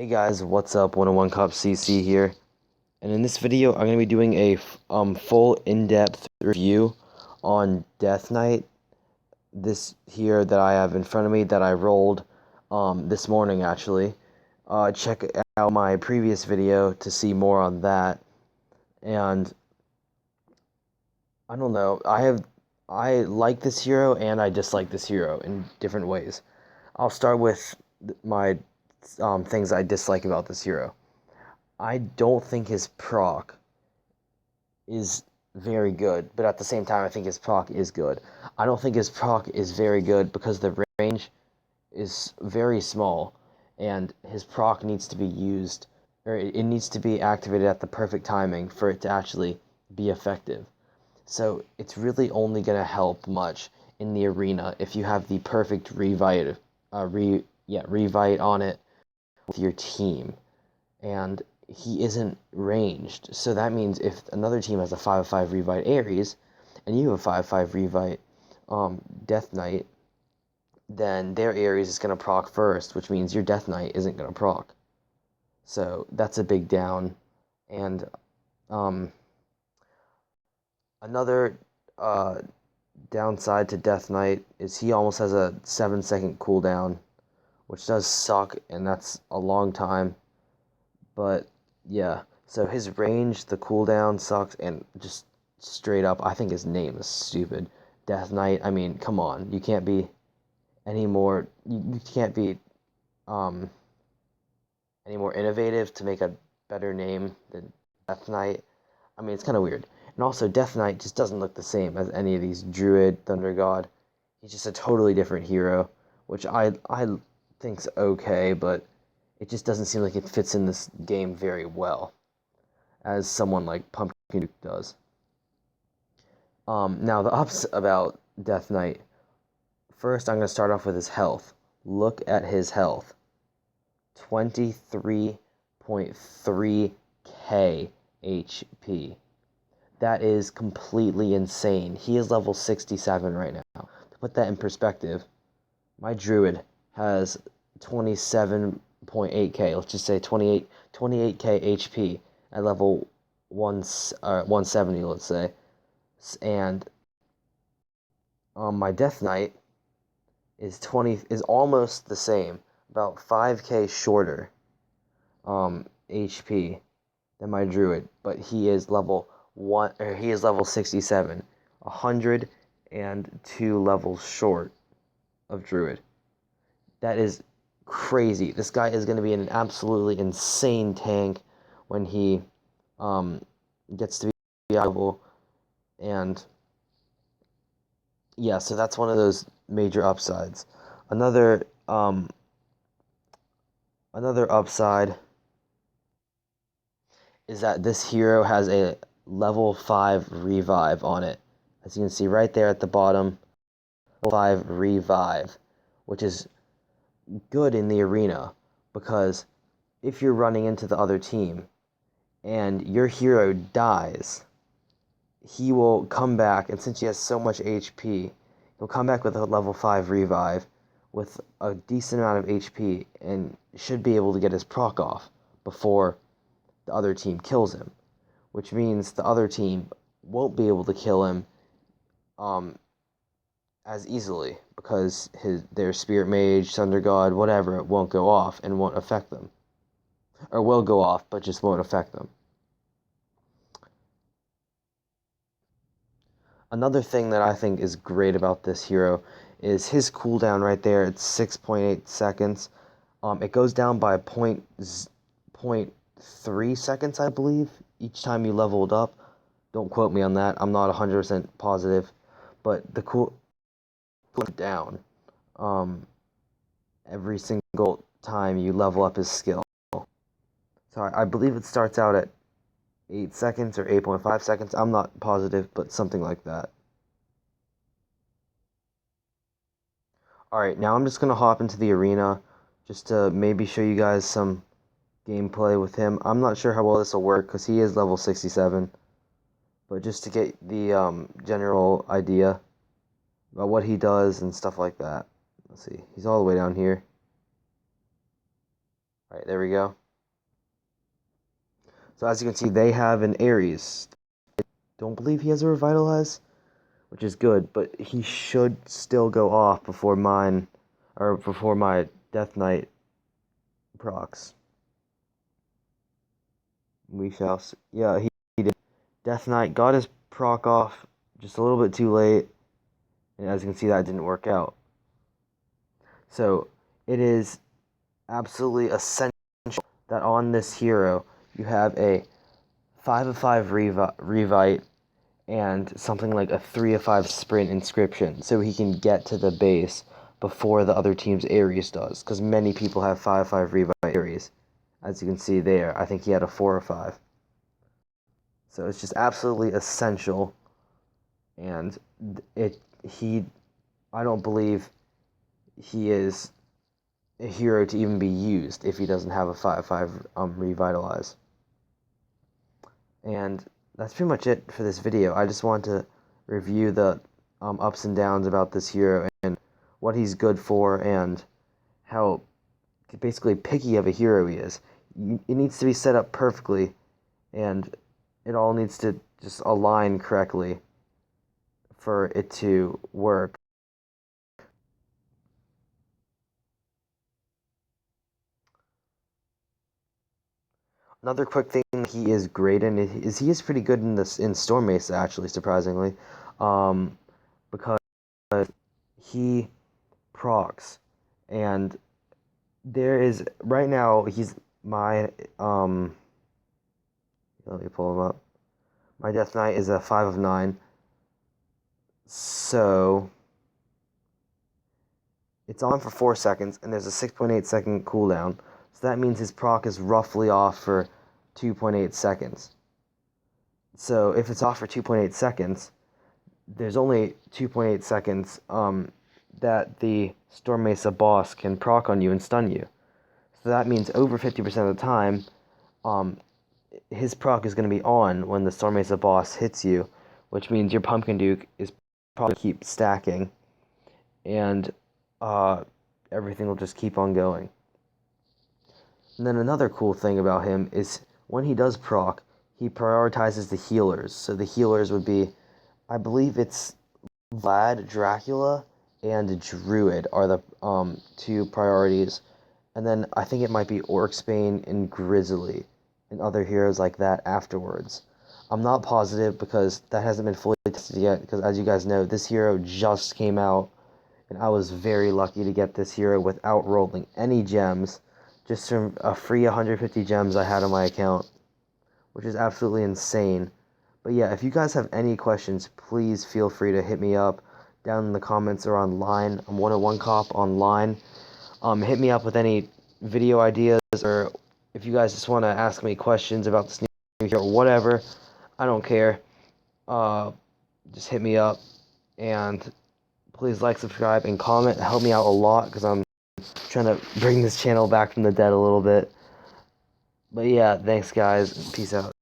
Hey guys, what's up? 101 Cop CC here, and in this video I'm going to be doing a full in-depth review on Death Knight. This here that I have in front of me that I rolled this morning actually. Check out my previous video to see more on that. And I don't know, I like this hero and I dislike this hero in different ways. I'll start with my things I dislike about this hero. I don't think his proc is very good, but at the same time, I think his proc is good. I don't think his proc is very good because the range is very small, and his proc needs to be used, or it needs to be activated at the perfect timing for it to actually be effective. So it's really only going to help much in the arena if you have the perfect revite, revite on it with your team. And he isn't ranged. So that means if another team has a 5/5 Revite Ares, and you have a 5/5 Revite Death Knight, then their Ares is going to proc first, which means your Death Knight isn't going to proc. So that's a big down. And um, another downside to Death Knight is he almost has a 7-second cooldown, which does suck, and that's a long time. But yeah, so his range, the cooldown sucks, and just straight up, I think his name is stupid. Death Knight, I mean, come on. You can't be any more, you can't be um, any more innovative to make a better name than Death Knight. I mean, it's kind of weird. And also, Death Knight just doesn't look the same as any of these Druid, Thunder God. He's just a totally different hero, which I think's okay, but it just doesn't seem like it fits in this game very well, as someone like Pumpkin Duke does. Now, the ups about Death Knight. First, I'm going to start off with his health. Look at his health. 23.3k HP. That is completely insane. He is level 67 right now. To put that in perspective, my Druid has 27.8k. Let's just say 28k HP at level 170, let's say. And my Death Knight is almost the same, about 5k shorter HP than my Druid, but he is level 67, 102 levels short of Druid. That is crazy. This guy is going to be an absolutely insane tank when he gets to be viable. And yeah, so that's one of those major upsides. Another upside is that this hero has a level 5 revive on it. As you can see right there at the bottom, level 5 revive, which is good in the arena because if you're running into the other team and your hero dies, he will come back, and since he has so much HP, he'll come back with a level 5 revive with a decent amount of HP and should be able to get his proc off before the other team kills him, which means the other team won't be able to kill him as easily because their Spirit Mage, Thunder God, whatever, it won't go off and won't affect them. Or will go off, but just won't affect them. Another thing that I think is great about this hero is his cooldown right there. It's 6.8 seconds. It goes down by 0.3 seconds, I believe, each time you leveled up. Don't quote me on that. I'm not 100% positive. But the cool down every single time you level up his skill. So I believe it starts out at 8 seconds or 8.5 seconds. I'm not positive, but something like that. Alright, now I'm just going to hop into the arena just to maybe show you guys some gameplay with him. I'm not sure how well this will work because he is level 67. But just to get the general idea about what he does and stuff like that. Let's see, he's all the way down here. Right, there we go. So as you can see, they have an Ares. I don't believe he has a Revitalize, which is good, but he should still go off before mine, or before my Death Knight procs. We shall see. Yeah, he did. Death Knight got his proc off just a little bit too late, and as you can see, that didn't work out. So it is absolutely essential that on this hero you have a 5/5 Revite and something like a 3/5 Sprint Inscription, so he can get to the base before the other team's Ares does, because many people have 5/5 Revite Ares. As you can see there, I think he had a 4/5. So it's just absolutely essential, and I don't believe he is a hero to even be used if he doesn't have a 5/5 Revitalize. And that's pretty much it for this video. I just want to review the ups and downs about this hero and what he's good for and how basically picky of a hero he is. It needs to be set up perfectly, and it all needs to just align correctly for it to work. Another quick thing he is great in is he is pretty good in Storm Mace, actually, surprisingly, because he procs, and there is right now he's my let me pull him up. My Death Knight is a 5 of 9, so it's on for 4 seconds, and there's a 6.8 second cooldown. So that means his proc is roughly off for 2.8 seconds. So if it's off for 2.8 seconds, there's only 2.8 seconds that the Storm Mesa boss can proc on you and stun you. So that means over 50% of the time, his proc is going to be on when the Storm Mesa boss hits you, which means your Pumpkin Duke is probably keep stacking, and everything will just keep on going. And then another cool thing about him is when he does proc, he prioritizes the healers. So the healers would be, I believe it's Vlad, Dracula, and Druid are the 2 priorities. And then I think it might be Orcsbane and Grizzly and other heroes like that afterwards. I'm not positive because that hasn't been fully tested yet, because as you guys know, this hero just came out, and I was very lucky to get this hero without rolling any gems, just from a free 150 gems I had on my account, which is absolutely insane. But yeah, if you guys have any questions, please feel free to hit me up down in the comments or online. I'm 101 Cop online. Hit me up with any video ideas, or if you guys just want to ask me questions about this new hero or whatever, I don't care. Just hit me up, and please like, subscribe, and comment. Help me out a lot, because I'm trying to bring this channel back from the dead a little bit. But yeah, thanks guys. Peace out.